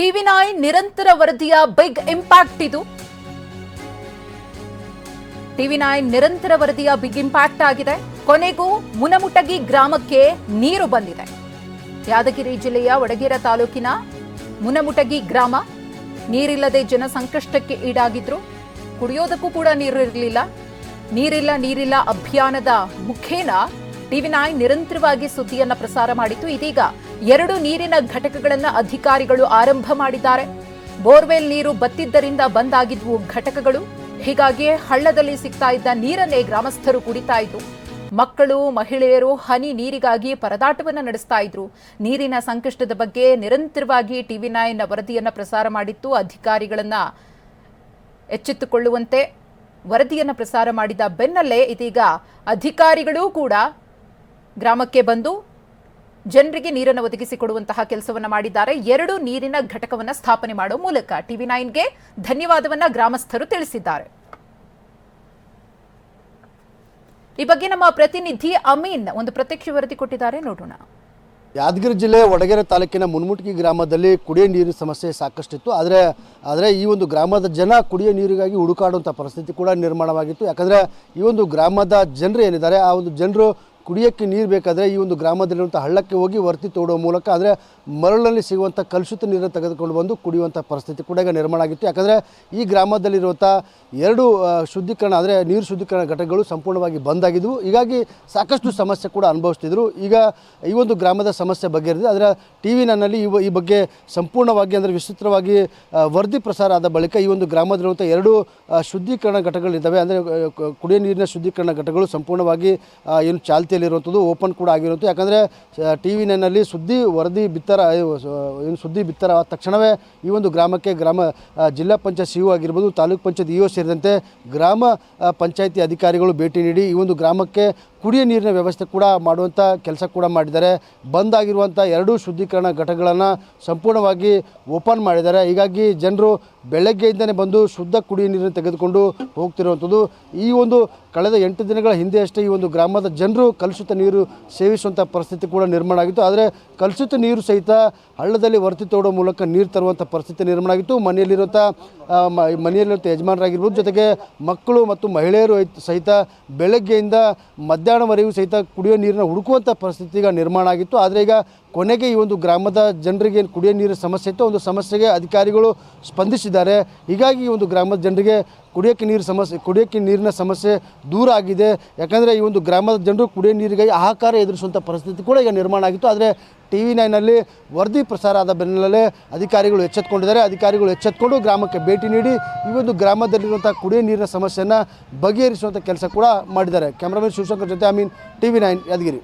ಟಿವಿ9 ನಿರಂತರ ವರದಿಯ big impact ಇದು. ಟಿವಿ9 ನಿರಂತರ ವರದಿಯ ಬಿಗ್ ಇಂಪ್ಯಾಕ್ಟ್ ಆಗಿದೆ. ಕೊನೆಗೂ ಮುನಮುಟಗಿ ಗ್ರಾಮಕ್ಕೆ ನೀರು ಬಂದಿದೆ. ಯಾದಗಿರಿ ಜಿಲ್ಲೆಯ ವಡಗೇರ ತಾಲೂಕಿನ ಮುನಮುಟಗಿ ಗ್ರಾಮ ನೀರಿಲ್ಲದೆ ಜನ ಸಂಕಷ್ಟಕ್ಕೆ ಈಡಾಗಿದ್ರು. ಕುಡಿಯೋದಕ್ಕೂ ಕೂಡ ನೀರು ಇರಲಿಲ್ಲ. ನೀರಿಲ್ಲ ಅಭಿಯಾನದ ಮುಖೇನ ಟಿವಿ9 ನಿರಂತರವಾಗಿ ಸುದ್ದಿಯನ್ನ ಪ್ರಸಾರ ಮಾಡಿತ್ತು. ಇದೀಗ 2 ನೀರಿನ ಘಟಕಗಳನ್ನು ಅಧಿಕಾರಿಗಳು ಆರಂಭ ಮಾಡಿದ್ದಾರೆ. ಬೋರ್ವೆಲ್ ನೀರು ಬತ್ತಿದ್ದರಿಂದ ಬಂದ್ ಆಗಿದ್ವು ಘಟಕಗಳು. ಹೀಗಾಗಿ ಹಳ್ಳದಲ್ಲಿ ಸಿಗ್ತಾ ಇದ್ದ ನೀರನ್ನೇ ಗ್ರಾಮಸ್ಥರು ಕುಡಿತಾ ಇದ್ರು. ಮಕ್ಕಳು, ಮಹಿಳೆಯರು ಹನಿ ನೀರಿಗಾಗಿ ಪರದಾಟವನ್ನು ನಡೆಸ್ತಾ ಇದ್ರು. ನೀರಿನ ಸಂಕಷ್ಟದ ಬಗ್ಗೆ ನಿರಂತರವಾಗಿ ಟಿವಿ9 ವರದಿಯನ್ನ ಪ್ರಸಾರ ಮಾಡಿತ್ತು. ಅಧಿಕಾರಿಗಳನ್ನ ಎಚ್ಚೆತ್ತುಕೊಳ್ಳುವಂತೆ ವರದಿಯನ್ನ ಪ್ರಸಾರ ಮಾಡಿದ ಬೆನ್ನಲ್ಲೇ ಇದೀಗ ಅಧಿಕಾರಿಗಳೂ ಕೂಡ ಗ್ರಾಮಕ್ಕೆ ಬಂದು ಜನರಿಗೆ ನೀರನ್ನು ಒದಗಿಸಿಕೊಡುವಂತಹ ಕೆಲಸವನ್ನ ಮಾಡಿದ್ದಾರೆ. 2 ನೀರಿನ ಘಟಕವನ್ನ ಸ್ಥಾಪನೆ ಮಾಡುವ ಮೂಲಕ ಟಿವಿ9ಗೆ ಧನ್ಯವಾದವನ್ನ ಗ್ರಾಮಸ್ಥರು ತಿಳಿಸಿದ್ದಾರೆ. ಈ ಬಗ್ಗೆ ನಮ್ಮ ಪ್ರತಿನಿಧಿ ಅಮೀನ್ ಒಂದು ಪ್ರತ್ಯಕ್ಷ ವರದಿ ಕೊಟ್ಟಿದ್ದಾರೆ, ನೋಡೋಣ. ಯಾದಗಿರಿ ಜಿಲ್ಲೆ ವಡಗೇರೆ ತಾಲೂಕಿನ ಮುನಮುಟಗಿ ಗ್ರಾಮದಲ್ಲಿ ಕುಡಿಯೋ ನೀರಿನ ಸಮಸ್ಯೆ ಸಾಕಷ್ಟಿತ್ತು. ಆದರೆ ಈ ಒಂದು ಗ್ರಾಮದ ಜನ ಕುಡಿಯೋ ನೀರಿಗಾಗಿ ಹುಡುಕಾಡುವಂಥ ಪರಿಸ್ಥಿತಿ ಕೂಡ ನಿರ್ಮಾಣವಾಗಿತ್ತು. ಯಾಕಂದರೆ ಈ ಒಂದು ಗ್ರಾಮದ ಜನರು ಏನಿದ್ದಾರೆ, ಆ ಒಂದು ಜನರು ಕುಡಿಯೋಕ್ಕೆ ನೀರು ಬೇಕಾದರೆ ಈ ಒಂದು ಗ್ರಾಮದಲ್ಲಿರುವಂಥ ಹಳ್ಳಕ್ಕೆ ಹೋಗಿ ವರ್ತಿ ತೋಡುವ ಮೂಲಕ ಅಂದರೆ ಮರಳಲ್ಲಿ ಸಿಗುವಂಥ ಕಲುಷಿತ ನೀರನ್ನು ತೆಗೆದುಕೊಂಡು ಬಂದು ಕುಡಿಯುವಂಥ ಪರಿಸ್ಥಿತಿ ಕೂಡ ಈಗ ನಿರ್ಮಾಣ ಆಗಿತ್ತು. ಯಾಕಂದರೆ ಈ ಗ್ರಾಮದಲ್ಲಿರುವಂಥ 2 ಶುದ್ಧೀಕರಣ ಅಂದರೆ ನೀರು ಶುದ್ಧೀಕರಣ ಘಟಕಗಳು ಸಂಪೂರ್ಣವಾಗಿ ಬಂದಾಗಿದ್ದವು. ಹೀಗಾಗಿ ಸಾಕಷ್ಟು ಸಮಸ್ಯೆ ಕೂಡ ಅನುಭವಿಸ್ತಿದ್ರು. ಈಗ ಈ ಒಂದು ಗ್ರಾಮದ ಸಮಸ್ಯೆ ಬಗೆಹರಿದಿದೆ. ಆದರೆ ಟಿವಿ9ನಲ್ಲಿ ಈ ಬಗ್ಗೆ ಸಂಪೂರ್ಣವಾಗಿ ಅಂದರೆ ವಿಸ್ತೃತವಾಗಿ ವರದಿ ಪ್ರಸಾರ ಆದ ಬಳಿಕ ಈ ಒಂದು ಗ್ರಾಮದಲ್ಲಿರುವಂಥ 2 ಶುದ್ಧೀಕರಣ ಘಟಕಗಳಿದ್ದಾವೆ. ಅಂದರೆ ಕುಡಿಯೋ ನೀರಿನ ಶುದ್ಧೀಕರಣ ಘಟಕಗಳು ಸಂಪೂರ್ಣವಾಗಿ ಏನು ಚಾಲ್ತಿಯಲ್ಲಿರುವಂಥದ್ದು, ಓಪನ್ ಕೂಡ ಆಗಿರುವಂಥದ್ದು. ಯಾಕಂದರೆ ಟಿವಿ9ನಲ್ಲಿ ಸುದ್ದಿ ಬಿತ್ತರ ಆದ ತಕ್ಷಣವೇ ಈ ಒಂದು ಗ್ರಾಮಕ್ಕೆ ಜಿಲ್ಲಾ ಪಂಚಾಯತ್ ಸಿಇಒ ಆಗಿರ್ಬೋದು, ತಾಲೂಕು ಪಂಚಾಯತ್ ಇಒ ಸೇರಿದಂತೆ ಗ್ರಾಮ ಪಂಚಾಯತಿ ಅಧಿಕಾರಿಗಳು ಭೇಟಿ ನೀಡಿ ಈ ಒಂದು ಗ್ರಾಮಕ್ಕೆ ಕುಡಿಯೋ ನೀರಿನ ವ್ಯವಸ್ಥೆ ಕೂಡ ಮಾಡುವಂಥ ಕೆಲಸ ಕೂಡ ಮಾಡಿದ್ದಾರೆ. ಬಂದಾಗಿರುವಂಥ 2 ಶುದ್ಧೀಕರಣ ಘಟಕಗಳನ್ನು ಸಂಪೂರ್ಣವಾಗಿ ಓಪನ್ ಮಾಡಿದ್ದಾರೆ. ಹೀಗಾಗಿ ಜನರು ಬೆಳಗ್ಗೆಯಿಂದಲೇ ಬಂದು ಶುದ್ಧ ಕುಡಿಯೋ ನೀರನ್ನು ತೆಗೆದುಕೊಂಡು ಹೋಗ್ತಿರುವಂಥದ್ದು. ಈ ಒಂದು ಕಳೆದ 8 ದಿನಗಳ ಹಿಂದೆ ಅಷ್ಟೇ ಈ ಒಂದು ಗ್ರಾಮದ ಜನರು ಕಲುಷಿತ ನೀರು ಸೇವಿಸುವಂಥ ಪರಿಸ್ಥಿತಿ ಕೂಡ ನಿರ್ಮಾಣ ಆಗಿತ್ತು. ಆದರೆ ಕಲುಷಿತ ನೀರು ಸಹಿತ ಹಳ್ಳದಲ್ಲಿ ವರ್ತಿ ತೋಡೋ ಮೂಲಕ ನೀರು ತರುವಂಥ ಪರಿಸ್ಥಿತಿ ನಿರ್ಮಾಣ ಆಗಿತ್ತು. ಮನೆಯಲ್ಲಿರುವಂಥ ಯಜಮಾನರಾಗಿರ್ಬೋದು, ಜೊತೆಗೆ ಮಕ್ಕಳು ಮತ್ತು ಮಹಿಳೆಯರು ಸಹಿತ ಬೆಳಗ್ಗೆಯಿಂದ ಮಧ್ಯಾಹ್ನವರೆಗೂ ಸಹಿತ ಕುಡಿಯೋ ನೀರನ್ನು ಹುಡುಕುವಂಥ ಪರಿಸ್ಥಿತಿ ಈಗ ನಿರ್ಮಾಣ ಆಗಿತ್ತು. ಆದರೆ ಈಗ ಕೊನೆಗೆ ಈ ಒಂದು ಗ್ರಾಮದ ಜನರಿಗೆ ಏನು ಕುಡಿಯೋ ನೀರಿನ ಸಮಸ್ಯೆ ಇತ್ತು, ಒಂದು ಸಮಸ್ಯೆಗೆ ಅಧಿಕಾರಿಗಳು ಸ್ಪಂದಿಸಿದ್ದಾರೆ. ಹೀಗಾಗಿ ಈ ಒಂದು ಗ್ರಾಮದ ಜನರಿಗೆ ಕುಡಿಯೋಕ್ಕೆ ನೀರಿನ ಸಮಸ್ಯೆ ದೂರ ಆಗಿದೆ. ಯಾಕಂದರೆ ಈ ಒಂದು ಗ್ರಾಮದ ಜನರು ಕುಡಿಯೋ ನೀರಿಗಾಗಿ ಹಾಹಾಕಾರ ಎದುರಿಸುವಂಥ ಪರಿಸ್ಥಿತಿ ಕೂಡ ಈಗ ನಿರ್ಮಾಣ ಆಗಿತ್ತು. ಆದರೆ ಟಿವಿ9ನಲ್ಲಿ ವರದಿ ಪ್ರಸಾರ ಆದ ಬೆನ್ನಲ್ಲೇ ಅಧಿಕಾರಿಗಳು ಎಚ್ಚೆತ್ತುಕೊಂಡಿದ್ದಾರೆ. ಅಧಿಕಾರಿಗಳು ಎಚ್ಚೆತ್ತುಕೊಂಡು ಗ್ರಾಮಕ್ಕೆ ಭೇಟಿ ನೀಡಿ ಈ ಒಂದು ಗ್ರಾಮದಲ್ಲಿರುವಂಥ ಕುಡಿಯೋ ನೀರಿನ ಸಮಸ್ಯೆಯನ್ನು ಬಗೆಹರಿಸುವಂಥ ಕೆಲಸ ಕೂಡ ಮಾಡಿದ್ದಾರೆ. ಕ್ಯಾಮ್ರಾಮನ್ ಶಿವಶಂಕರ್ ಜೊತೆ ಅಮೀನ್, ಟಿವಿ9 ಯಾದಗಿರಿ.